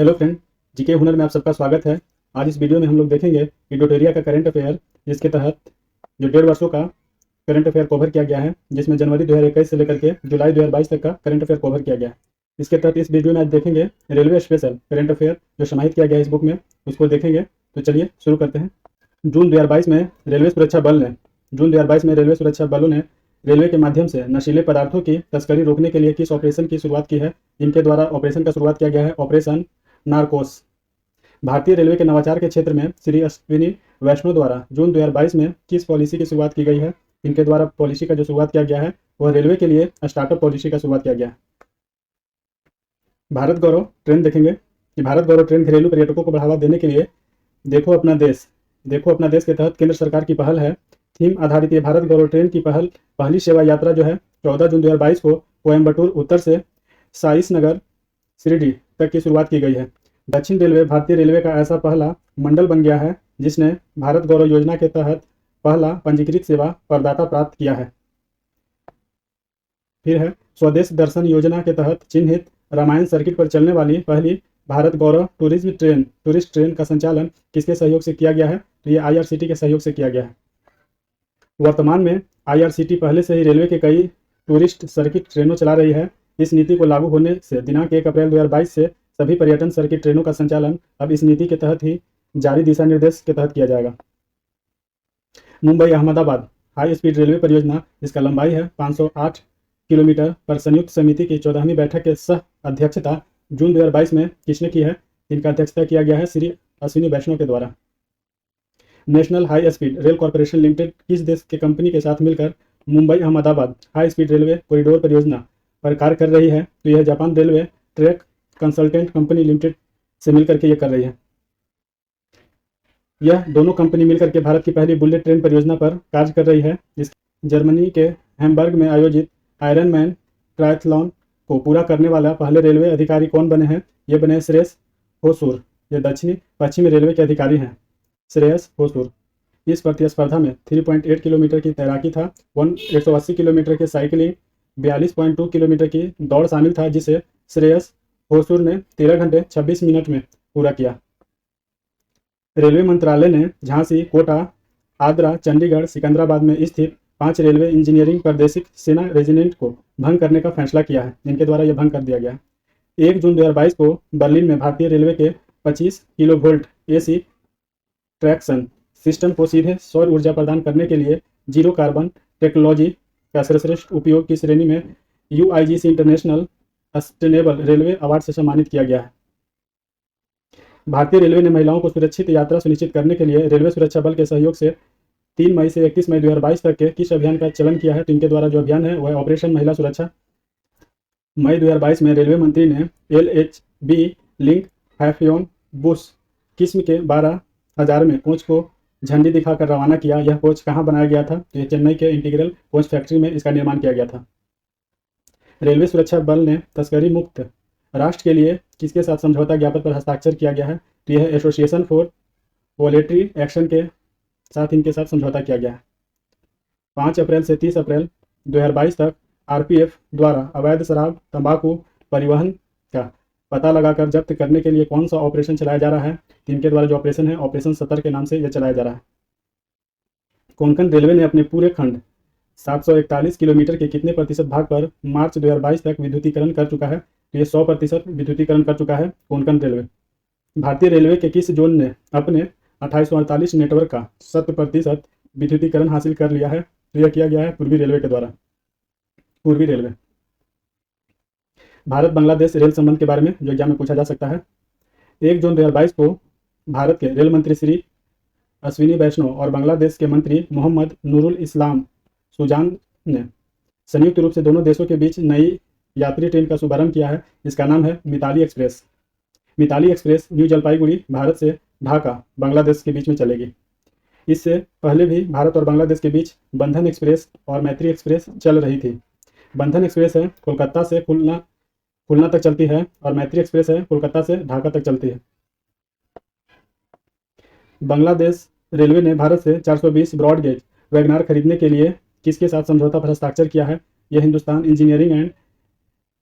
Hello friend, GK हुनर में आप सबका स्वागत है। आज इस वीडियो में हम लोग देखेंगे कि डोटेरिया का करंट अफेयर, जिसके तहत जो 1.5 वर्षों का करंट अफेयर कवर किया गया है, जिसमें जनवरी 2021 से लेकर के जुलाई 2022 तक का करंट अफेयर कवर किया गया है। इसके तहत इस वीडियो में आज देखेंगे रेलवे स्पेशल करंट अफेयर जो समाहित किया गया है इस बुक में, उसको देखेंगे। तो चलिए शुरू करते हैं। जून 2022 में रेलवे सुरक्षा बल ने जून 2022 में रेलवे सुरक्षा बलों ने रेलवे के माध्यम से नशीले पदार्थों की तस्करी रोकने के लिए किस ऑपरेशन की शुरुआत की है। इनके द्वारा ऑपरेशन का शुरुआत किया गया है ऑपरेशन नारकोस। भारतीय रेलवे के नवाचार के क्षेत्र में श्री अश्विनी वैष्णव द्वारा जून 2022 में किस पॉलिसी की शुरुआत की गई है। इनके द्वारा पॉलिसी का जो शुरुआत किया गया है वह रेलवे के लिए स्टार्टअप पॉलिसी का शुरुआत किया गया है। भारत गौरव ट्रेन देखेंगे कि भारत गौरव ट्रेन घरेलू पर्यटकों को बढ़ावा देने के लिए देखो अपना देश के तहत केंद्र सरकार की पहल है। थीम आधारित ये भारत गौरव ट्रेन की पहली सेवा यात्रा जो है 14 जून 2022 को कोयम्बटूर उत्तर से साइस नगर शिरडी तक की शुरुआत की गई है। दक्षिण रेलवे भारतीय रेलवे का ऐसा पहला मंडल बन गया है जिसने भारत गौरव योजना के तहत पहला पंजीकृत सेवा प्रदाता प्राप्त किया है। फिर है स्वदेश दर्शन योजना के तहत चिन्हित रामायण सर्किट पर चलने वाली पहली भारत गौरव टूरिस्ट ट्रेन का संचालन किसके सहयोग से किया गया है। तो ये IRCT के सहयोग से किया गया है। वर्तमान में IRCT पहले से ही रेलवे के कई टूरिस्ट सर्किट ट्रेनों चला रही है। इस नीति को लागू होने से दिनांक 1 अप्रैल 2022 से सभी पर्यटन सर्किट ट्रेनों का संचालन अब इस नीति के तहत ही जारी दिशा निर्देश के तहत किया जाएगा। Mumbai Ahmedabad high speed railway परियोजना, जिसका लंबाई है 508 किलोमीटर, पर संयुक्त समिति की 14वीं बैठक के सह अध्यक्षता जून 2022 में किसने की है। इनका अध्यक्षता किया गया है श्री अश्विनी वैष्णव के द्वारा। National high speed rail corporation limited किस देश के कंपनी के साथ मिलकर Mumbai Ahmedabad high speed railway corridor परियोजना पर कार्य कर रही है। तो यह Japan railway track consultant company limited से मिलकर के ये कर रही है। यह दोनों कंपनी मिलकर के भारत की पहली बुलेट ट्रेन परियोजना पर कार्य कर रही है। इस जर्मनी के हैम्बर्ग में आयोजित आयरन मैन ट्रायथलॉन को पूरा करने वाला पहले रेलवे अधिकारी कौन बने हैं। ये बने श्रेयस होसुर। ये दक्षिणी पश्चिमी रेलवे के अधिकारी हैं, श्रेयस होसुर। इस प्रतिस्पर्धा में 3.8 किलोमीटर की तैराकी था, 180 किलोमीटर की साइकिलिंग, 42.2 किलोमीटर की दौड़ शामिल था, जिसे श्रेयस होसुर ने 13 घंटे 26 मिनट में पूरा किया। रेलवे मंत्रालय ने झांसी, कोटा, आगरा, चंडीगढ़, सिकंदराबाद में स्थित 5 रेलवे इंजीनियरिंग प्रादेशिक सेना रेजिमेंट को भंग करने का फैसला किया है। इनके द्वारा यह भंग कर दिया गया है। 1 जून 2022 को बर्लिन में भारतीय रेलवे के 25 किलोवोल्ट AC ट्रैक्शन सिस्टम को सीधे सौर ऊर्जा प्रदान करने के लिए जीरो कार्बन टेक्नोलॉजी का सर्वश्रेष्ठ उपयोग की श्रेणी में UIGC international sustainable railway award से सम्मानित किया गया है। भारतीय रेलवे ने महिलाओं को सुरक्षित यात्रा सुनिश्चित करने के लिए रेलवे सुरक्षा बल के सहयोग से 3 मई से 31 मई 2022 तक के किस अभियान का चलन किया है। तो इनके द्वारा जो अभियान है वह ऑपरेशन महिला सुरक्षा। मई 2022 में रेलवे मंत्री ने LHB लिंक हैफियोन बुश किस्म के 12,000 में कोच को झंडी दिखाकर रवाना किया। यह कोच कहाँ बनाया गया था। तो यह चेन्नई के इंटीग्रल कोच फैक्ट्री में इसका निर्माण किया गया था। रेलवे सुरक्षा बल ने तस्करी मुक्त राष्ट्र के लिए किसके साथ समझौता ज्ञापन पर हस्ताक्षर किया गया है। तो यह एसोसिएशन फॉर वॉलेटरी एक्शन के साथ इनके साथ समझौता किया गया है। 5 अप्रैल से 30 अप्रैल 2022 तक RPF द्वारा अवैध शराब तंबाकू परिवहन का पता लगाकर जब्त करने के लिए कौन सा ऑपरेशन चलाया जा रहा है। इनके द्वारा जो ऑपरेशन है ऑपरेशन 70 के नाम से यह चलाया जा रहा है। कोंकण रेलवे ने अपने पूरे खंड 741 किलोमीटर के कितने प्रतिशत भाग पर मार्च 2022 तक विद्युतीकरण कर चुका है। तो ये 100% विद्युतीकरण कर चुका है कोंकण रेलवे। भारतीय रेलवे के किस जोन ने अपने 2848 नेटवर्क का 100% विद्युतीकरण हासिल कर लिया है। तो यह किया गया है पूर्वी रेलवे के द्वारा। पूर्वी रेलवे। भारत बांग्लादेश रेल संबंध के बारे में जो एग्जाम में पूछा जा सकता है। 1 जून 2022 को भारत के रेल मंत्री श्री अश्विनी वैष्णव और बांग्लादेश के मंत्री मोहम्मद नूरुल इस्लाम सुजान ने संयुक्त रूप से दोनों देशों के बीच नई यात्री ट्रेन का शुभारंभ किया है। इसका नाम है Mitali express. Mitali express new Jalpaiguri Bharat से ढाका बांग्लादेश के बीच में चलेगी। इससे पहले भी भारत और बांग्लादेश के बीच बंधन एक्सप्रेस और मैत्री एक्सप्रेस चल रही थी। बंधन एक्सप्रेस है कोलकाता से खुलना तक चलती है और मैत्री एक्सप्रेस है कोलकाता से ढाका तक चलती है। बांग्लादेश रेलवे ने भारत से 420 ब्रॉड गेज वैगनार खरीदने के लिए किसके साथ समझौता पर हस्ताक्षर किया है। यह Hindustan engineering and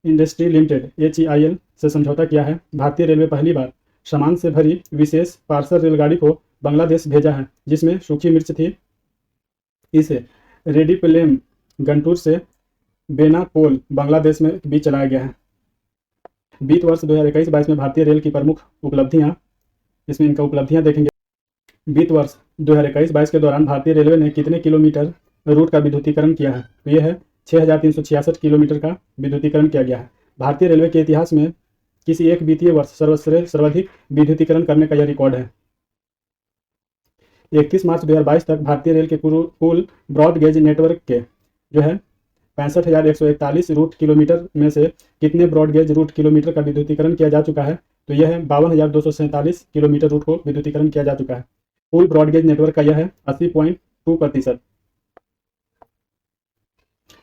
industry limited HEIL से समझौता किया है। भारतीय रेलवे पहली बार सामान से भरी विशेष पार्सल रेलगाड़ी को बांग्लादेश भेजा है, जिसमें सूखी मिर्च थी। इसे रेडिपलेम गंटूर से बेनापोल बांग्लादेश में बीच चलाया गया है। बीत वर्ष 2021-22 में भारतीय रेल की प्रमुख उपलब्धियां, इसमें इनका उपलब्धियां देखेंगे। बीत वर्ष 2021-22 के दौरान भारतीय रेलवे ने कितने किलोमीटर रूट का विद्युतीकरण किया है? तो यह है 6,366 किलोमीटर का विद्युतीकरण किया गया है। भारतीय रेलवे के इतिहास में किसी एक वित्तीय वर्ष सर्वाधिक विद्युतीकरण करने का यह रिकॉर्ड है। 31 मार्च 2022 तक भारतीय रेल के कुल ब्रॉड गेज नेटवर्क के जो है 65,141 रूट किलोमीटर में से कितने ब्रॉड गेज रूट किलोमीटर का विद्युतीकरण किया जा चुका है? तो यह है 52,247 किलोमीटर रूट को विद्युतीकरण किया जा चुका है। कुल ब्रॉड गेज नेटवर्क का यह है 80.2%।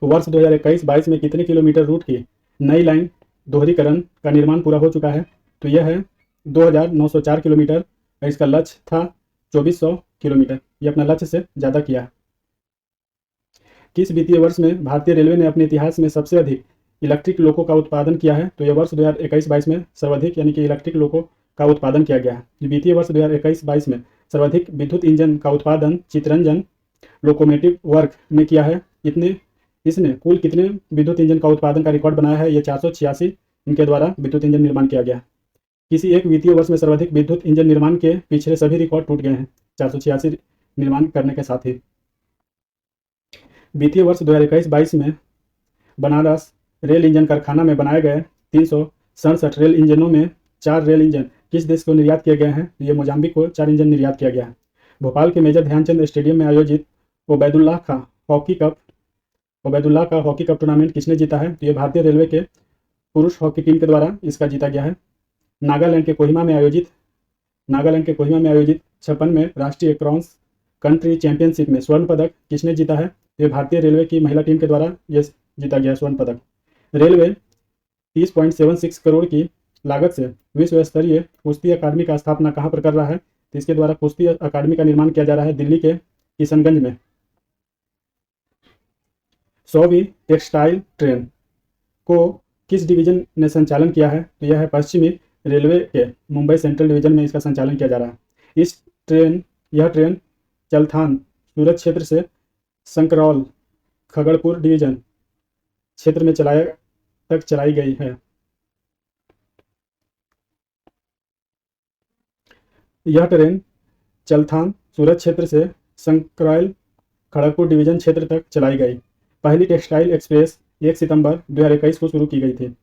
वर्ष 2021-22 में कितने किलोमीटर रूट की नई लाइन दोहरीकरण का निर्माण पूरा हो चुका है? तो यह है 2,904 किलोमीटर और इसका लक्ष्य था 2,400 किलोमीटर। यह अपना लक्ष्य से ज़्यादा किया है। किस वित्तीय वर्ष में भारतीय रेलवे ने अपने इतिहास में सबसे अधिक इलेक्ट्रिक लोको का उत्पादन किया है? तो यह वर्ष 2021-22 में सर्वाधिक यानी कि इलेक्ट्रिक लोको का उत्पादन किया गया है। वित्तीय वर्ष 2021-22 में सर्वाधिक विद्युत इंजन का उत्पादन चितरंजन लोकोमोटिव वर्क ने किया है। इसने कुल कितने विद्युत इंजन का उत्पादन का रिकॉर्ड बनाया है? यह 486 इनके द्वारा विद्युत इंजन निर्माण किया गया है। किसी एक वित्तीय वर्ष में सर्वाधिक विद्युत इंजन निर्माण के पिछले सभी रिकॉर्ड टूट गए हैं 486 निर्माण करने के साथ ही। वित्तीय वर्ष 2021-22 में बनारस रेल इंजन कारखाना में बनाए गए 367 रेल इंजनों में 4 रेल इंजन किस देश को निर्यात किए गए हैं? ये मोजाम्बिक को 4 इंजन निर्यात किया गया है। भोपाल के मेजर ध्यानचंद स्टेडियम में आयोजित ओबैदुल्लाह का हॉकी कप टूर्नामेंट किसने जीता है? तो ये भारतीय रेलवे के पुरुष हॉकी टीम के द्वारा इसका जीता गया है। नागालैंड के कोहिमा में आयोजित 56 में राष्ट्रीय क्रॉस कंट्री चैंपियनशिप में स्वर्ण पदक किसने जीता है? ये भारतीय रेलवे की महिला टीम के द्वारा ये जीता गया स्वर्ण पदक। रेलवे 30.76 करोड़ की लागत से विश्व स्तरीय कुश्ती अकादमी का स्थापना कहाँ पर कर रहा है? तो इसके द्वारा कुश्ती अकादमी का निर्माण किया जा रहा है दिल्ली के किशनगंज में। 100वीं टेक्सटाइल ट्रेन को किस डिवीजन ने संचालन किया है? तो यह है पश्चिमी रेलवे के मुंबई सेंट्रल डिवीजन में इसका संचालन किया जा रहा है। यह ट्रेन चलथान सूरत क्षेत्र से संकरौल खगड़पुर डिवीजन क्षेत्र में चलाई गई है। यह ट्रेन चलथान सूरत क्षेत्र से संकरौल खड़गपुर डिवीजन क्षेत्र तक चलाई गई। पहली टेक्सटाइल एक्सप्रेस 1 सितंबर 2021 को शुरू की गई थी।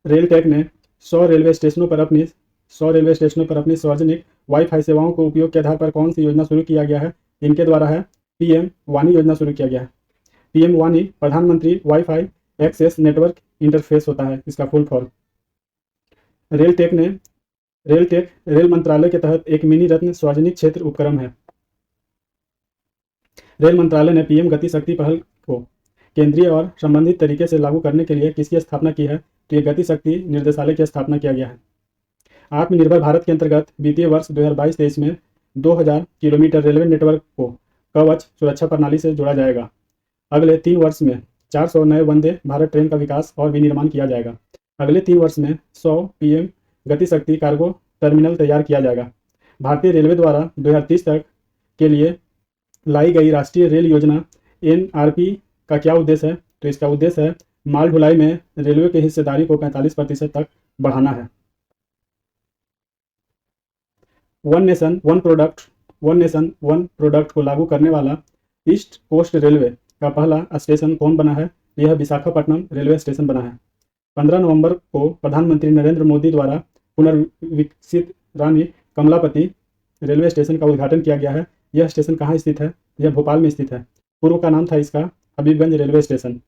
रेलटेक ने 100 रेलवे स्टेशनों पर अपनी सार्वजनिक वाईफाई सेवाओं को उपयोग के आधार पर कौन सी योजना शुरू किया गया है? इनके द्वारा है पीएम वानी योजना शुरू किया गया है। पीएम वानी प्रधानमंत्री वाईफाई एक्सेस नेटवर्क इंटरफेस होता है इसका फुल फॉर्म। रेलटेक रेल मंत्रालय के तहत एक मिनी रत्न सार्वजनिक क्षेत्र उपक्रम है। रेल मंत्रालय ने पीएम गति शक्ति पहल को केंद्रीय और संबंधित तरीके से लागू करने के लिए किसकी स्थापना की है? तो ये गति शक्ति निर्देशालय की स्थापना किया गया है। आत्मनिर्भर भारत के अंतर्गत वित्तीय वर्ष 2022-23 में 2000 किलोमीटर रेलवे नेटवर्क को कवच सुरक्षा प्रणाली से जोड़ा जाएगा। अगले 3 वर्ष में 400 नए वंदे भारत ट्रेन का विकास और विनिर्माण किया जाएगा। अगले 3 वर्ष में 100 पीएम गति शक्ति कार्गो टर्मिनल तैयार किया जाएगा। भारतीय रेलवे द्वारा 2030 तक के लिए लाई गई राष्ट्रीय रेल योजना NRP का क्या उद्देश्य है? तो इसका उद्देश्य है माल ढुलाई में रेलवे की हिस्सेदारी को 45% तक बढ़ाना है। वन नेशन वन प्रोडक्ट को लागू करने वाला ईस्ट कोस्ट रेलवे का पहला स्टेशन कौन बना है? यह विशाखापट्टनम रेलवे स्टेशन बना है। 15 नवंबर को प्रधानमंत्री नरेंद्र मोदी द्वारा पुनर्विकसित रानी कमलापति रेलवे स्टेशन का उद्घाटन किया गया है। यह स्टेशन कहाँ स्थित है? यह भोपाल में स्थित है। पूर्व का नाम था इसका हबीबगंज रेलवे स्टेशन।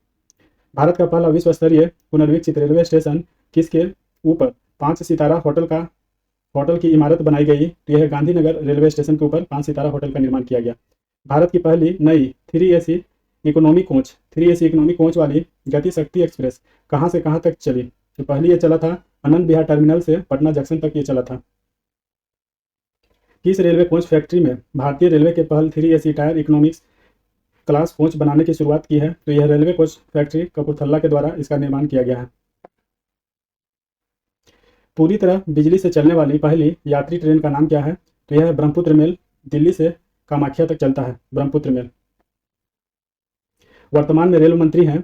भारत का पहला विश्व स्तरीय पुनर्विकसित रेलवे स्टेशन किसके ऊपर 5 सितारा होटल की इमारत बनाई गई? तो यह गांधीनगर रेलवे स्टेशन के ऊपर 5 सितारा होटल का निर्माण किया गया। भारत की पहली नई 3AC इकोनॉमी कोच वाली गति शक्ति एक्सप्रेस कहाँ से कहाँ तक चली? तो पहली ये चला था आनंद विहार टर्मिनल से पटना जंक्शन तक ये चला था। किस रेलवे कोच फैक्ट्री में भारतीय रेलवे के पहल 3AC tyre economics class coach बनाने की शुरुआत की है? तो यह रेलवे कोच फैक्ट्री कपूरथला के द्वारा इसका निर्माण किया गया है। पूरी तरह बिजली से चलने वाली पहली यात्री ट्रेन का नाम क्या है? तो यह है ब्रह्मपुत्र मेल, दिल्ली से कामाख्या तक चलता है ब्रह्मपुत्र मेल। वर्तमान में रेल मंत्री हैं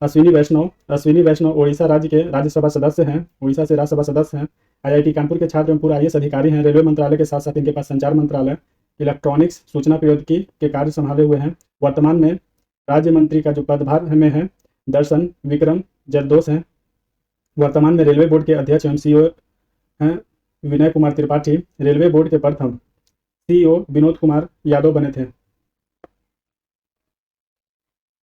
अश्विनी वैष्णव। अश्विनी वैष्णव उड़ीसा राज्य के राज्यसभा सदस्य हैं, उड़ीसा से राज्यसभा सदस्य हैं। आईआईटी कानपुर के छात्र एवं पूर्व आईएएस अधिकारी हैं। रेलवे मंत्रालय के साथ साथ इनके पास संचार मंत्रालय, इलेक्ट्रॉनिक्स, सूचना प्रौद्योगिकी के कार्य संभाले हुए हैं। वर्तमान में राज्य मंत्री का जो पदभार में है दर्शन विक्रम जरदोस हैं। वर्तमान में रेलवे बोर्ड के अध्यक्ष एवं सीईओ हैं विनय कुमार त्रिपाठी। रेलवे बोर्ड के प्रथम सीईओ विनोद कुमार यादव बने थे।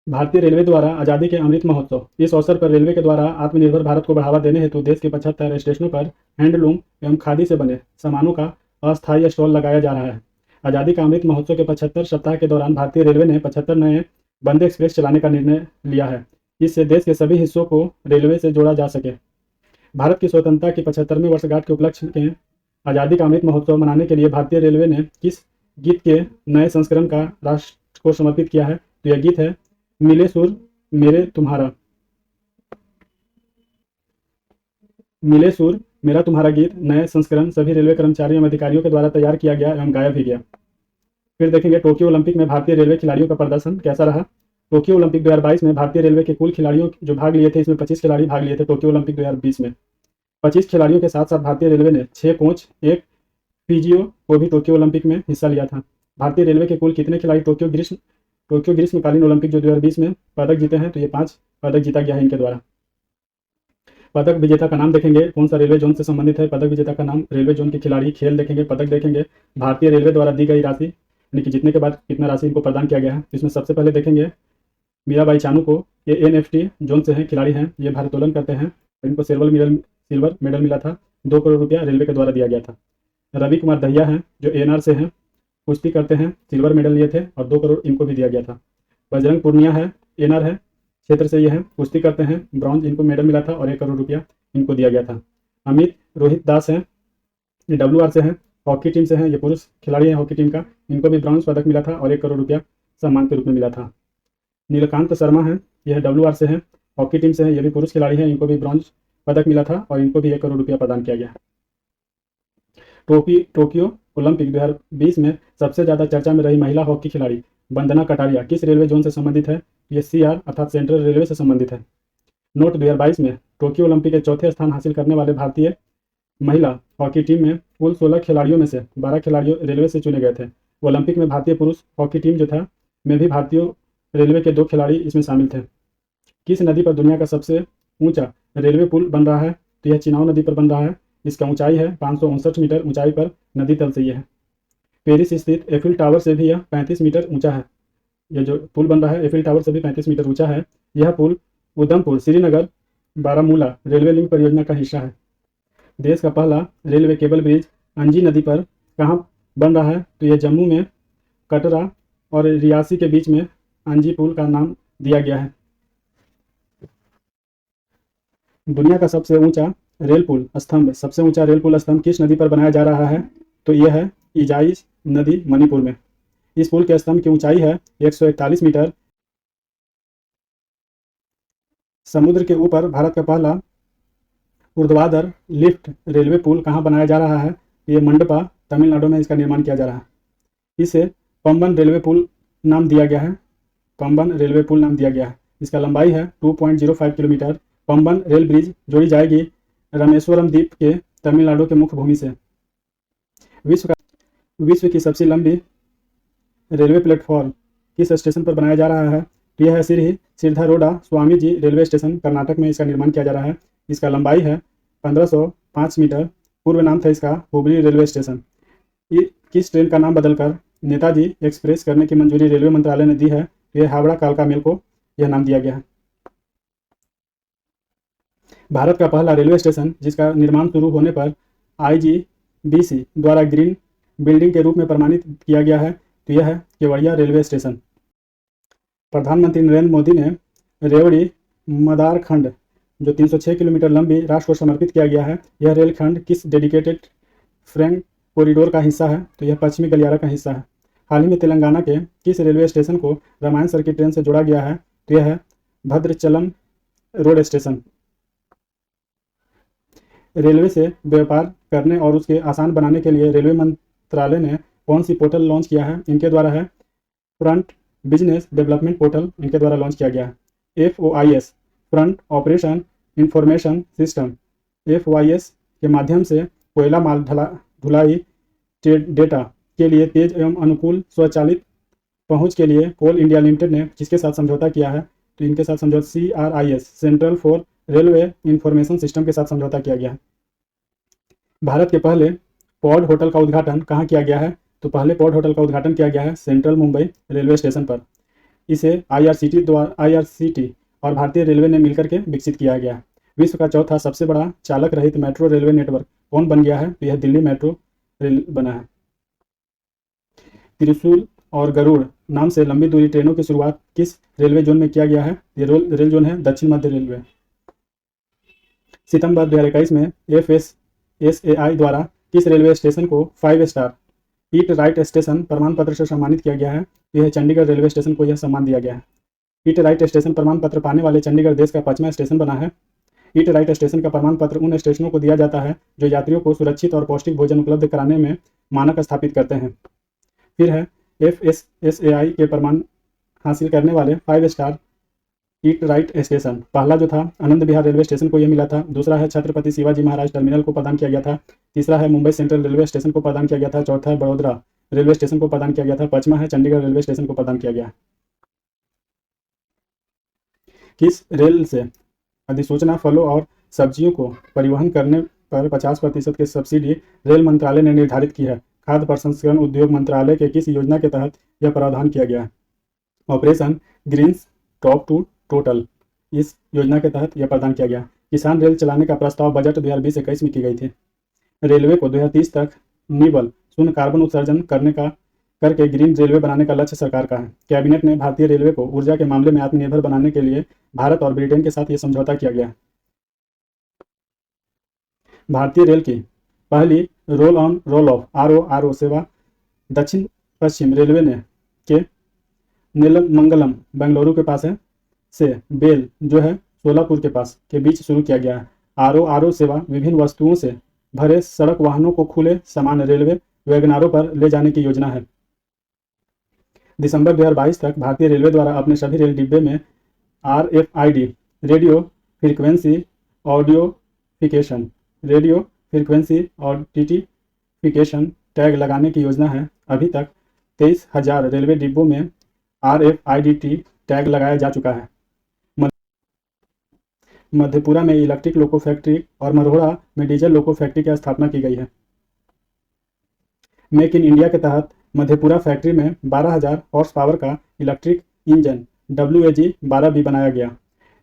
भारतीय रेलवे द्वारा आज़ादी के अमृत महोत्सव, इस अवसर पर रेलवे के द्वारा आत्मनिर्भर भारत को बढ़ावा देने हेतु देश के 75 स्टेशनों पर हैंडलूम एवं खादी से बने सामानों का अस्थायी स्टॉल लगाया जा रहा है। आज़ादी का अमृत महोत्सव के 75 सप्ताह के दौरान भारतीय रेलवे ने 75 नए वंदे एक्सप्रेस चलाने का निर्णय लिया है। इससे देश के सभी हिस्सों को रेलवे से जोड़ा जा सके। भारत की स्वतंत्रता की 75वें वर्षगांठ के उपलक्ष्य में आज़ादी का अमृत महोत्सव मनाने के लिए भारतीय रेलवे ने किस गीत के नए संस्करण का राष्ट्र को समर्पित किया है? तो यह गीत है मिले सुर मेरे तुम्हारा। मिले सुर मेरा तुम्हारा गीत नए संस्करण सभी रेलवे कर्मचारियों एवं अधिकारियों के द्वारा तैयार किया गया एवं गाया भी गया। फिर देखेंगे टोक्यो ओलंपिक में भारतीय रेलवे खिलाड़ियों का प्रदर्शन कैसा रहा। टोक्यो ओलंपिक 2022 में भारतीय रेलवे के कुल खिलाड़ियों जो भाग लिए थे, इसमें 25 खिलाड़ी भाग लिए थे टोक्यो ओलंपिक 2020 में। 25 खिलाड़ियों के साथ साथ भारतीय रेलवे ने 6 कोच, 1 पीजीओ को भी टोक्यो ओलंपिक में हिस्सा लिया था। भारतीय रेलवे के कुल कितने खिलाड़ी टोक्यो ग्रीष्मकालीन ओलंपिक जो 2020 में पदक जीते हैं? तो ये 5 पदक जीता गया है इनके द्वारा। पदक विजेता का नाम देखेंगे, कौन सा रेलवे जोन से संबंधित है। पदक विजेता का नाम, रेलवे जोन के खिलाड़ी, खेल देखेंगे, पदक देखेंगे, भारतीय रेलवे द्वारा दी गई राशि यानी कि जीतने के बाद कितना राशि इनको प्रदान किया गया है। इसमें सबसे पहले देखेंगे मीराबाई चानू को, ये एनएफटी जोन से हैं, खिलाड़ी हैं, ये भारोत्तोलन करते हैं। इनको सिल्वर मेडल मिला था, 2 करोड़ रुपया रेलवे के द्वारा दिया गया था। रवि कुमार दहिया हैं जो एएनआर से हैं, कुश्ती करते हैं, सिल्वर मेडल लिए थे और 2 करोड़ इनको भी दिया गया था। बजरंग पूर्णिया है, एएनआर है, क्षेत्र से ये हैं, कुश्ती करते हैं, ब्रॉन्ज इनको मेडल मिला था और 1 करोड़ रुपया इनको दिया गया था। अमित रोहित दास हैं, ये डब्ल्यूआर से हैं, हॉकी टीम से हैं, ये पुरुष खिलाड़ी हैं हॉकी टीम का, इनको भी ब्रॉन्ज पदक मिला था और 1 करोड़ रुपया सम्मान के रूप में मिला था। नीलकांत शर्मा हैं, यह डब्ल्यूआर से हैं, हॉकी टीम से हैं, ये भी पुरुष खिलाड़ी हैं, इनको भी ब्रॉन्ज पदक मिला था और इनको भी 1 करोड़ रुपया प्रदान किया गया। टोक्यो ओलंपिक 2020 में सबसे ज़्यादा चर्चा में रही महिला हॉकी खिलाड़ी वंदना कटारिया किस रेलवे जोन से संबंधित है? ये सीआर अर्थात सेंट्रल रेलवे से संबंधित है। नोट 2022 में टोक्यो ओलंपिक के चौथे स्थान हासिल करने वाले भारतीय महिला हॉकी टीम में कुल 16 खिलाड़ियों में से 12 खिलाड़ी रेलवे से चुने गए थे। ओलंपिक में भारतीय पुरुष हॉकी टीम जो था में भी भारतीय रेलवे के 2 खिलाड़ी इसमें शामिल थे। किस नदी पर दुनिया का सबसे ऊंचा रेलवे पुल बन रहा है? तो यह चिनाव नदी पर बन रहा है। इसका ऊंचाई है 559 मीटर ऊंचाई पर नदी तल से यह है। पेरिस स्थित एफिल टावर से भी यह 35 मीटर ऊंचा है। यह जो पुल बन रहा है एफिल टावर से भी 35 मीटर ऊंचा है। यह पुल उधमपुर श्रीनगर बारामूला रेलवे लिंक परियोजना का हिस्सा है। देश का पहला रेलवे केबल ब्रिज अंजी नदी पर कहाँ बन रहा है? तो यह जम्मू में कटरा और रियासी के बीच में अंजी पुल का नाम दिया गया है। दुनिया का सबसे ऊंचा रेल पुल स्तंभ, सबसे ऊंचा रेल पुल स्तंभ किस नदी पर बनाया जा रहा है? तो यह है इजाई नदी मणिपुर में। इस पुल के स्तंभ की ऊंचाई है 141 मीटर। समुद्र के ऊपर भारत का पहला ऊर्ध्वाधर लिफ्ट रेलवे पुल कहाँ बनाया जा रहा है? ये मंडपा तमिलनाडु में इसका निर्माण किया जा रहा है। इसे पंबन रेलवे पुल नाम दिया गया है। पंबन रेलवे पुल नाम दिया गया है। इसका लंबाई है 2.05 किलोमीटर। पंबन रेल ब्रिज जोड़ी जाएगी रामेश्वरम द्वीप के तमिलनाडु के मुख्य भूमि से। विश्व की सबसे लंबी रेलवे प्लेटफॉर्म किस स्टेशन पर बनाया जा रहा है? तो यह है सिरधारोडा स्वामी जी रेलवे स्टेशन, कर्नाटक में इसका निर्माण किया जा रहा है। इसका लंबाई है 1505 मीटर। पूर्व नाम था इसका हुबली रेलवे स्टेशन। किस ट्रेन का नाम बदलकर नेताजी एक्सप्रेस करने की मंजूरी रेलवे मंत्रालय ने दी है? यह हावड़ा कालका मेल को यह नाम दिया गया है। भारत का पहला रेलवे स्टेशन जिसका निर्माण शुरू होने पर आईजीबीसी द्वारा ग्रीन बिल्डिंग के रूप में प्रमाणित किया गया है, तो यह है केवड़िया रेलवे स्टेशन। प्रधानमंत्री नरेंद्र मोदी ने रेवड़ी मदार खंड जो 306 किलोमीटर लंबी राष्ट्र को समर्पित किया गया है, यह रेलखंड किस डेडिकेटेड फ्रेट कॉरिडोर का हिस्सा है? तो यह पश्चिमी गलियारा का हिस्सा है। हाल ही में तेलंगाना के किस रेलवे स्टेशन को रामायण सर्किट ट्रेन से जोड़ा गया है? तो यह है भद्रचलम रोड स्टेशन। रेलवे से व्यापार करने और उसके आसान बनाने के लिए रेलवे मंत्रालय ने कौन सी पोर्टल लॉन्च किया है? इनके द्वारा है फ्रंट बिजनेस डेवलपमेंट पोर्टल, इनके द्वारा लॉन्च किया गया है। FOIS front operation information system, FOIS के माध्यम से कोयला माल ढुलाई डेटा के लिए तेज एवं अनुकूल स्वचालित पहुंच के लिए कोल इंडिया लिमिटेड ने किसके साथ समझौता किया है? तो इनके साथ समझौता CRIS central for railway information system के साथ समझौता किया गया है। भारत के पहले पॉड होटल का उद्घाटन कहाँ किया गया है? तो पहले पॉड होटल का उद्घाटन किया गया है सेंट्रल मुंबई रेलवे स्टेशन पर। इसे IRCT और भारतीय रेलवे ने मिलकर के विकसित किया गया है। विश्व का चौथा सबसे बड़ा चालक रहित मेट्रो रेलवे नेटवर्क कौन बन गया है? तो यह दिल्ली मेट्रो रेल बना है। त्रिशूल और गरुड़ नाम से लंबी दूरी ट्रेनों की शुरुआत किस रेलवे जोन में किया गया है? ये रेल जोन है दक्षिण मध्य रेलवे। सितंबर 2021 में FSSAI द्वारा किस रेलवे स्टेशन को 5 स्टार ईट राइट स्टेशन प्रमाण पत्र से सम्मानित किया गया है? यह चंडीगढ़ रेलवे स्टेशन को यह सम्मान दिया गया है। ईट राइट स्टेशन प्रमाण पत्र पाने वाले चंडीगढ़ देश का 5वां स्टेशन बना है। ईट राइट स्टेशन का प्रमाण पत्र उन स्टेशनों को दिया जाता है जो यात्रियों को सुरक्षित और पौष्टिक भोजन उपलब्ध कराने में मानक स्थापित करते हैं। फिर है FSSAI के प्रमाण हासिल करने वाले 5 स्टार ईट राइट स्टेशन। पहला जो था आनंद विहार रेलवे स्टेशन को यह मिला था। दूसरा है छत्रपति शिवाजी महाराज टर्मिनल को प्रदान किया गया था। तीसरा है मुंबई सेंट्रल रेलवे स्टेशन को प्रदान किया गया था। चौथा है बड़ोदरा रेलवे स्टेशन को प्रदान किया गया था। 5वां है चंडीगढ़ रेलवे स्टेशन को प्रदान किया गया। किस रेल से अधिसूचना फलों और सब्जियों को परिवहन करने पर 50% की सब्सिडी रेल मंत्रालय ने निर्धारित की है? खाद्य प्रसंस्करण उद्योग मंत्रालय के किस योजना के तहत यह प्रावधान किया गया है? Operation greens top to total, इस योजना के तहत यह प्रदान किया गया। किसान रेल चलाने का प्रस्ताव बजट 2020-21 में की गई थी। रेलवे को 2030 तक निवल शून्य कार्बन उत्सर्जन करके ग्रीन रेलवे बनाने का लक्ष्य सरकार का है। कैबिनेट ने भारतीय रेलवे को ऊर्जा के मामले में आत्मनिर्भर बनाने के लिए भारत और ब्रिटेन के साथ यह समझौता किया गया। भारतीय रेल की पहली roll on roll of RORO सेवा दक्षिण पश्चिम रेलवे ने के नीलमंगलम बेंगलुरु के पास है से बेल जो है सोलापुर के पास के बीच शुरू किया गया है। RORO सेवा विभिन्न वस्तुओं से भरे सड़क वाहनों को खुले सामान्य रेलवे वैगनारों पर ले जाने की योजना है। दिसंबर 2022 तक भारतीय रेलवे द्वारा अपने सभी रेल डिब्बे में RFID रेडियो फ्रीक्वेंसी ऑडियोफिकेशन टैग लगाने की योजना है। अभी तक 23,000 रेलवे डिब्बों में RFID टैग लगाया जा चुका है। मधेपुरा में इलेक्ट्रिक लोको फैक्ट्री और मरोड़ा में डीजल लोको फैक्ट्री की स्थापना की गई है। मेक इन इंडिया के तहत मधेपुरा फैक्ट्री में 12,000 हॉर्स पावर का इलेक्ट्रिक इंजन WAG-12 भी बनाया गया।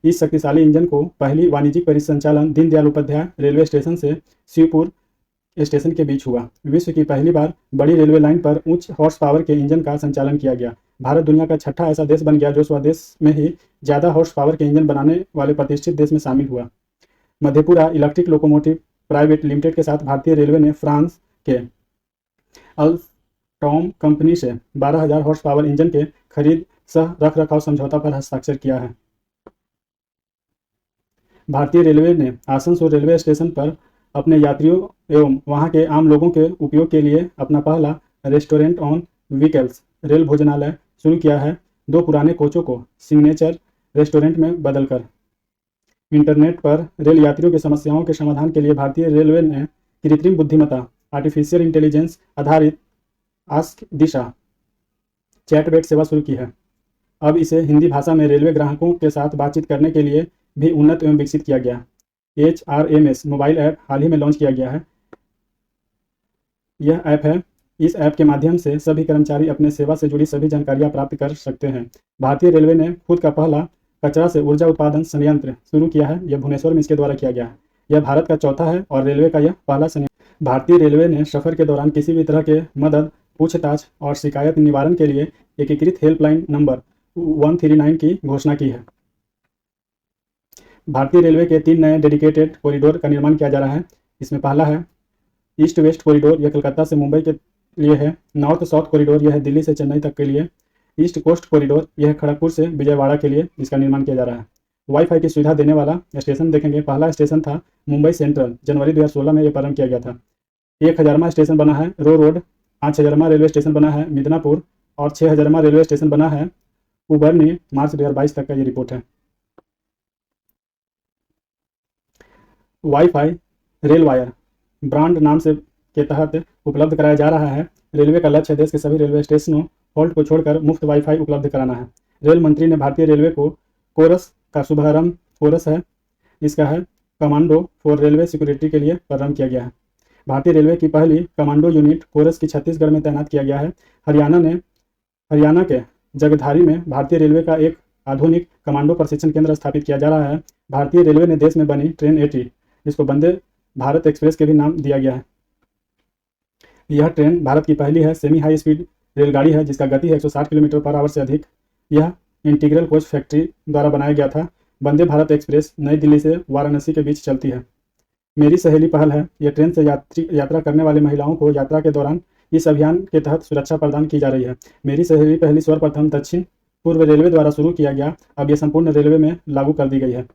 इस शक्तिशाली इंजन को पहली वाणिज्यिक परिसंचालन दीनदयाल उपाध्याय रेलवे स्टेशन से शिवपुर स्टेशन के बीच हुआ। विश्व की पहली बार बड़ी रेलवे लाइन पर उच्च हॉर्स पावर के इंजन का संचालन किया गया। भारत दुनिया का छठा ऐसा देश बन गया जो स्वदेश में ही ज़्यादा हॉर्स पावर के इंजन बनाने वाले प्रतिष्ठित देश में शामिल हुआ। Madhepura electric locomotive private limited के साथ भारतीय रेलवे ने फ्रांस के अल्स्टॉम कंपनी से 12,000 हॉर्स पावर इंजन के खरीद सह रख रखाव समझौता पर हस्ताक्षर किया है। भारतीय रेलवे ने आसनसोल रेलवे स्टेशन पर अपने यात्रियों एवं वहां के आम लोगों के उपयोग के लिए अपना पहला रेस्टोरेंट ऑन व्हीकल्स रेल भोजनालय शुरू किया है। 2 पुराने कोचों को सिग्नेचर रेस्टोरेंट में बदलकर। इंटरनेट पर रेल यात्रियों की समस्याओं के समाधान के लिए भारतीय रेलवे ने कृत्रिम बुद्धिमत्ता आर्टिफिशियल इंटेलिजेंस आधारित आस्क दिशा चैटबॉट सेवा शुरू की है। अब इसे हिंदी भाषा में रेलवे ग्राहकों के साथ बातचीत करने के लिए भी उन्नत एवं विकसित किया गया। HRMS मोबाइल ऐप हाल ही में लॉन्च किया गया है। यह ऐप है। इस ऐप के माध्यम से सभी कर्मचारी अपने सेवा से जुड़ी सभी जानकारियां प्राप्त कर सकते हैं। भारतीय रेलवे ने खुद का पहला कचरा से ऊर्जा उत्पादन संयंत्र शुरू किया है। यह भुवनेश्वर में इसके द्वारा किया गया है। यह भारत का चौथा है और रेलवे का यह पहला संयंत्र। भारतीय रेलवे ने सफर के दौरान किसी भी तरह के मदद पूछताछ और शिकायत निवारण के लिए एकीकृत हेल्पलाइन नंबर 139 की घोषणा की है। भारतीय रेलवे के 3 नए डेडिकेटेड कॉरिडोर का निर्माण किया जा रहा है। इसमें पहला है ईस्ट वेस्ट कॉरिडोर, यह कलकत्ता से मुंबई के लिए है। नॉर्थ साउथ कॉरिडोर, यह है दिल्ली से चेन्नई तक के लिए। ईस्ट कोस्ट कॉरिडोर, यह खड़गपुर से विजयवाड़ा के लिए इसका निर्माण किया जा रहा है। वाईफाई की सुविधा देने वाला स्टेशन देखेंगे, पहला स्टेशन था मुंबई सेंट्रल, जनवरी 2016 में यह प्रारंभ किया गया था। 1000वां स्टेशन बना है रो रोड, 5000वां रेलवे स्टेशन बना है मिदनापुर और 6000वां रेलवे स्टेशन बना है उबरनी। मार्च 2022 तक का ये रिपोर्ट है। वाईफाई रेल वायर ब्रांड नाम से के तहत उपलब्ध कराया जा रहा है। रेलवे का लक्ष्य देश के सभी रेलवे स्टेशनों हॉल्ट को छोड़कर मुफ्त वाईफाई उपलब्ध कराना है। रेल मंत्री ने भारतीय रेलवे को कोरस का शुभारंभ, कोरस है इसका है कमांडो फॉर रेलवे सिक्योरिटी के लिए प्रारंभ किया गया है। भारतीय रेलवे की पहली कमांडो यूनिट कोरस की छत्तीसगढ़ में तैनात किया गया है। हरियाणा के जगधारी में भारतीय रेलवे का एक आधुनिक कमांडो प्रशिक्षण केंद्र स्थापित किया जा रहा है। भारतीय रेलवे ने देश में बनी ट्रेन 80 जिसको वंदे भारत एक्सप्रेस के भी नाम दिया गया है। यह ट्रेन भारत की पहली है सेमी हाई स्पीड रेलगाड़ी है जिसका गति है 160 किलोमीटर पर आवर से अधिक। यह इंटीग्रल कोच फैक्ट्री द्वारा बनाया गया था। वंदे भारत एक्सप्रेस नई दिल्ली से वाराणसी के बीच चलती है। मेरी सहेली पहल है, यह ट्रेन से यात्रा करने वाली महिलाओं को यात्रा के दौरान इस अभियान के तहत सुरक्षा प्रदान की जा रही है। मेरी सहेली पहली सर्वप्रथम दक्षिण पूर्व रेलवे द्वारा शुरू किया गया, अब यह संपूर्ण रेलवे में लागू कर दी गई है।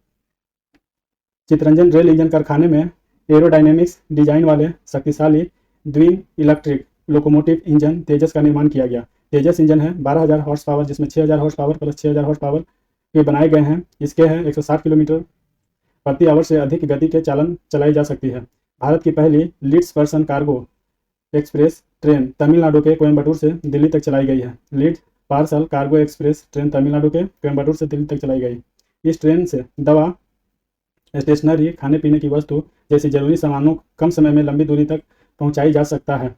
चितरंजन रेल इंजन कारखाने में एरोडायनेमिक्स डिजाइन वाले शक्तिशाली द्विन इलेक्ट्रिक लोकोमोटिव इंजन तेजस का निर्माण किया गया। तेजस इंजन है 12000 हॉर्स पावर जिसमें 6000 horse power plus 6000 horse power के बनाए गए हैं। इसके हैं 160 किलोमीटर प्रति आवर से अधिक गति के चालन चलाई जा सकती है। भारत की पहली leads person cargo express train Tamil Nadu के कोयम्बटूर से दिल्ली तक चलाई गई है। Leads parcel cargo express train Tamil Nadu के कोयम्बटूर से दिल्ली तक चलाई गई। इस ट्रेन से दवा, स्टेशनरी, खाने पीने की वस्तु जैसी जरूरी सामानों कम समय में लंबी दूरी तक पहुंचाई जा सकता है।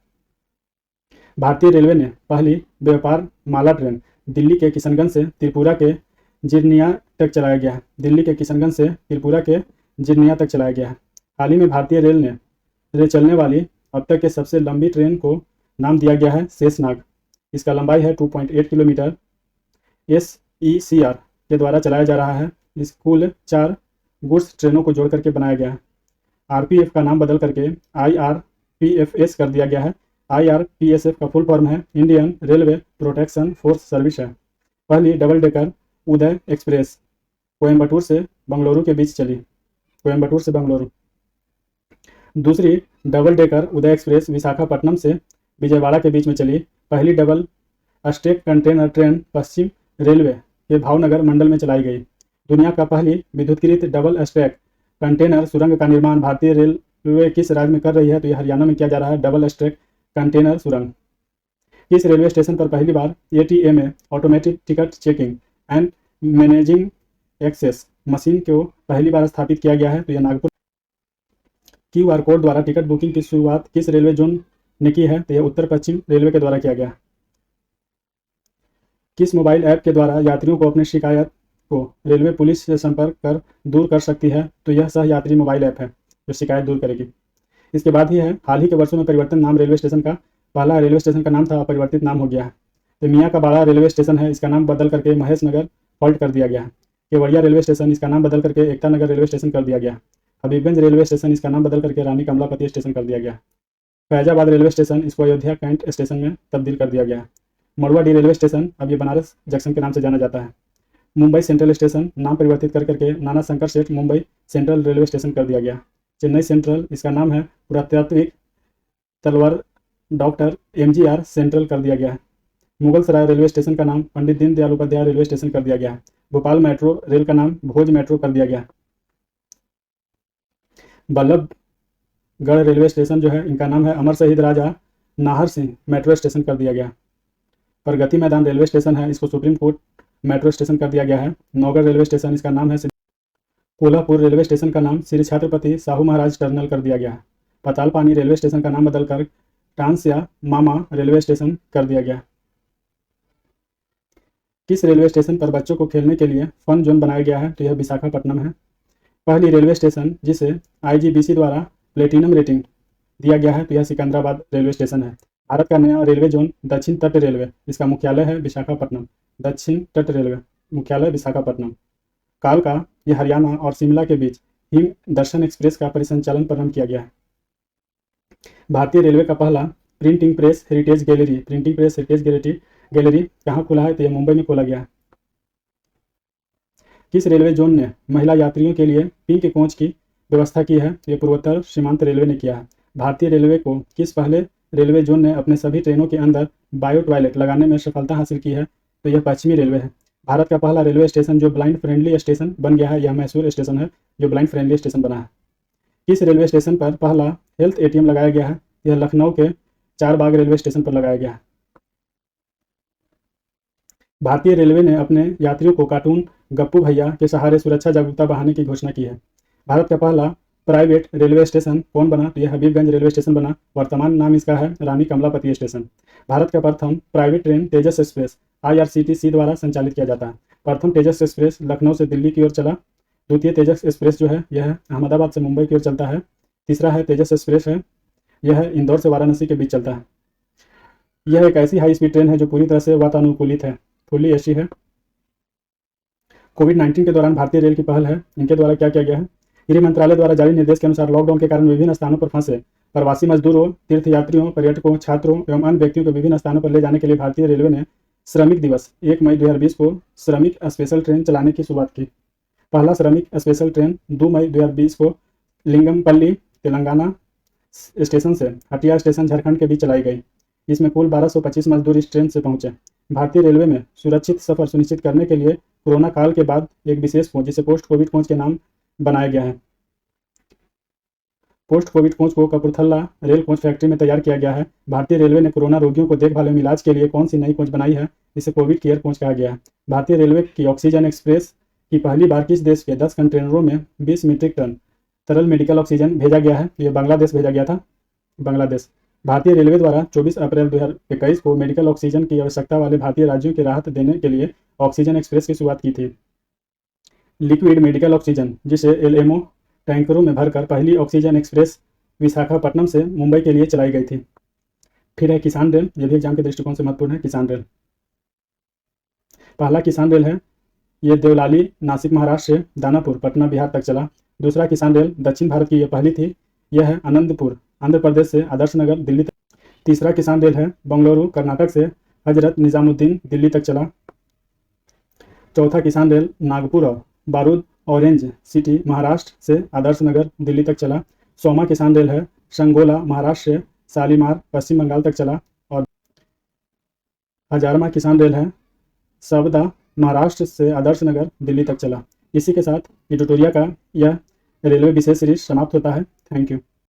भारतीय रेलवे ने पहली व्यापार माला ट्रेन दिल्ली के किशनगंज से त्रिपुरा के जिरनिया तक चलाया गया है। दिल्ली के किशनगंज से त्रिपुरा के जिरनिया तक चलाया गया है। हाल ही में भारतीय रेल ने चलने वाली अब तक के सबसे लंबी ट्रेन को नाम दिया गया है शेषनाग। इसका लंबाई है 2.8 किलोमीटर। SECR के द्वारा चलाया जा रहा है। इस कुल 4 गुड्स ट्रेनों को जोड़ करके बनाया गया है। RPF का नाम बदल करके IRPFS कर दिया गया है। IRPSF का फुल फॉर्म है Indian railway protection force service है। पहली डबल डेकर उदय एक्सप्रेस कोयम्बटूर से बंगलुरु के बीच चली, कोयम्बटूर से बंगलुरु। दूसरी डबल डेकर उदय एक्सप्रेस विशाखापट्टनम से विजयवाड़ा के बीच में चली। पहली डबल स्टैक कंटेनर ट्रेन पश्चिम रेलवे के भावनगर मंडल में चलाई गई। दुनिया का पहली विद्युतीकृत डबल स्टैक कंटेनर सुरंग का निर्माण भारतीय रेलवे किस राज्य में कर रही है? तो यह हरियाणा में किया जा रहा है डबल स्टैक कंटेनर सुरंग। किस रेलवे स्टेशन पर पहली बार ATMA automatic ticket checking and managing access machine को पहली बार स्थापित किया गया है? तो यह नागपुर। QR कोड द्वारा टिकट बुकिंग की शुरुआत किस रेलवे जोन ने की है? तो यह उत्तर पश्चिम रेलवे के द्वारा किया गया। किस मोबाइल ऐप के द्वारा यात्रियों को अपनी शिकायत को रेलवे पुलिस से संपर्क कर दूर कर सकती है? तो यह सह यात्री मोबाइल ऐप है जो शिकायत दूर करेगी। इसके बाद ही है हाल ही के वर्षों में परिवर्तन नाम रेलवे स्टेशन का। पहला रेलवे स्टेशन का नाम था, परिवर्तित नाम हो गया है। तो मियाँ का बाड़ा रेलवे स्टेशन है, इसका नाम बदल करके महेश नगर हॉल्ट कर दिया गया है। केवड़िया रेलवे स्टेशन, इसका नाम बदल करके एकता नगर रेलवे स्टेशन कर दिया गया। हबीबगंज रेलवे स्टेशन, इसका नाम बदल करके रानी कमलापति स्टेशन कर दिया गया। फैजाबाद रेलवे स्टेशन, इसको अयोध्या कैंट स्टेशन में तब्दील कर दिया गया। मड़ुआडीह रेलवे स्टेशन अब ये बनारस जंक्शन के नाम से जाना जाता है। मुंबई सेंट्रल स्टेशन नाम परिवर्तित कर करके नाना शंकर सेठ मुंबई सेंट्रल रेलवे स्टेशन कर दिया गया। चेन्नई सेंट्रल, इसका नाम है पुरातात्विक तलवार डॉक्टर MGR सेंट्रल कर दिया गया है। मुगल सराय रेलवे स्टेशन का नाम पंडित दीनदयाल उपाध्याय रेलवे स्टेशन कर दिया गया है। भोपाल मेट्रो रेल का नाम भोज मेट्रो कर दिया गया है। बल्लभगढ़ रेलवे स्टेशन जो है इनका नाम है अमर शहीद राजा नाहर सिंह मेट्रो स्टेशन कर दिया गया। प्रगति मैदान रेलवे स्टेशन है, इसको सुप्रीम कोर्ट मेट्रो स्टेशन कर दिया गया है। नौगढ़ रेलवे स्टेशन, इसका नाम है। कोल्हापुर रेलवे स्टेशन का नाम श्री छत्रपति साहू महाराज टर्मिनल कर दिया गया है। पतालपानी रेलवे स्टेशन का नाम बदलकर टांसिया मामा रेलवे स्टेशन कर दिया गया। किस रेलवे स्टेशन पर बच्चों को खेलने के लिए फन जोन बनाया गया है? तो यह विशाखापट्टनम है। पहली रेलवे स्टेशन जिसे IGBC द्वारा प्लेटिनम रेटिंग दिया गया है तो यह सिकंदराबाद रेलवे स्टेशन है। भारत का नया रेलवे जोन दक्षिण तट रेलवे, इसका मुख्यालय है विशाखापट्टनम। दक्षिण तट रेलवे मुख्यालय विशाखापट्टनम। कालका, यह हरियाणा और शिमला के बीच हिम दर्शन एक्सप्रेस का परिसंचालन प्रारंभ किया गया है। भारतीय रेलवे का पहला प्रिंटिंग प्रेस हेरिटेज गैलरी कहाँ खुला है? तो यह मुंबई में खोला गया है। किस रेलवे जोन ने महिला यात्रियों के लिए पिंक कोच की व्यवस्था की है? ये पूर्वोत्तर सीमांत रेलवे ने किया है। भारतीय रेलवे को किस पहले रेलवे जोन ने अपने सभी ट्रेनों के अंदर बायो टॉयलेट लगाने में सफलता हासिल की है? तो यह पश्चिमी रेलवे है। भारत का पहला रेलवे स्टेशन जो ब्लाइंड फ्रेंडली स्टेशन बन गया है, यह मैसूर स्टेशन है, जो ब्लाइंड फ्रेंडली स्टेशन बना है। किस रेलवे स्टेशन पर पहला हेल्थ एटीएम लगाया गया है? यह लखनऊ के चारबाग रेलवे स्टेशन पर लगाया गया है। भारतीय रेलवे ने अपने यात्रियों को कार्टून गप्पू भैया के सहारे सुरक्षा जागरूकता बढ़ाने की घोषणा की है। भारत का पहला प्राइवेट रेलवे स्टेशन कौन बना? तो यह हबीबगंज रेलवे स्टेशन बना। वर्तमान नाम इसका है रानी कमलापति स्टेशन। भारत का प्रथम प्राइवेट ट्रेन तेजस एक्सप्रेस IRCTC द्वारा संचालित किया जाता है। प्रथम तेजस एक्सप्रेस लखनऊ से दिल्ली की ओर चला। द्वितीय तेजस एक्सप्रेस जो है यह अहमदाबाद से मुंबई की ओर चलता है। तीसरा है तेजस एक्सप्रेस है, यह इंदौर से वाराणसी के बीच चलता है। यह एक ऐसी हाई स्पीड ट्रेन है जो पूरी तरह से वातानुकूलित है, फुल्ली एसी है। कोविड-19 के दौरान भारतीय रेल की पहल है, इनके द्वारा क्या किया गया है? गृह मंत्रालय द्वारा जारी निर्देश के अनुसार लॉकडाउन के कारण विभिन्न स्थानों पर फंसे प्रवासी मजदूरों, तीर्थयात्रियों, पर्यटकों, छात्रों एवं अन्य व्यक्तियों को विभिन्न स्थानों पर ले जाने के लिए भारतीय रेलवे ने श्रमिक दिवस 1 मई 2020 को श्रमिक स्पेशल ट्रेन चलाने की शुरुआत की। पहला श्रमिक स्पेशल ट्रेन 2 मई 2020 को लिंगमपल्ली तेलंगाना स्टेशन से हटिया स्टेशन झारखंड के बीच चलाई गई। इसमें कुल 1225 मजदूर इस ट्रेन से पहुंचे। भारतीय रेलवे में सुरक्षित सफर सुनिश्चित करने के लिए कोरोना काल के बाद एक विशेष कोच, जिसे पोस्ट कोविड कोच के नाम बनाया गया है। पोस्ट कोविड कोच को कपूरथला रेल कोच फैक्ट्री में तैयार किया गया है। भारतीय रेलवे ने कोरोना रोगियों को देखभाल एवं इलाज के लिए कौन सी नई कोच बनाई है? इसे कोविड केयर कोच कहा गया है। भारतीय रेलवे की ऑक्सीजन एक्सप्रेस की पहली बार किस देश के 10 कंटेनरों में 20 मीट्रिक टन तरल मेडिकल ऑक्सीजन भेजा गया है? यह बांग्लादेश भेजा गया था, बांग्लादेश। भारतीय रेलवे द्वारा 24 अप्रैल 2021 को मेडिकल ऑक्सीजन की आवश्यकता वाले भारतीय राज्यों की राहत देने के लिए ऑक्सीजन एक्सप्रेस की शुरुआत की थी। लिक्विड मेडिकल ऑक्सीजन, जिसे LMO टैंकरों में भरकर पहली ऑक्सीजन एक्सप्रेस विशाखापट्टनम से मुंबई के लिए चलाई गई थी। फिर है किसान रेल, यह भी एग्जाम के दृष्टिकोण से महत्वपूर्ण है। किसान रेल, पहला किसान रेल है ये देवलाली नासिक महाराष्ट्र से दानापुर पटना बिहार तक चला। दूसरा किसान रेल दक्षिण भारत की यह पहली थी, यह है आनंदपुर आंध्र प्रदेश से आदर्श नगर दिल्ली तक। तीसरा किसान रेल है बेंगलुरु कर्नाटक से हजरत निजामुद्दीन दिल्ली तक चला। चौथा किसान रेल नागपुर और बारूद ऑरेंज सिटी महाराष्ट्र से आदर्श नगर दिल्ली तक चला। 100वां किसान रेल है संगोला महाराष्ट्र से शालीमार पश्चिम बंगाल तक चला। और 1000वां किसान रेल है सबदा महाराष्ट्र से आदर्श नगर दिल्ली तक चला। इसी के साथ ये ट्यूटोरियल का यह रेलवे विशेष सीरीज समाप्त होता है। Thank you.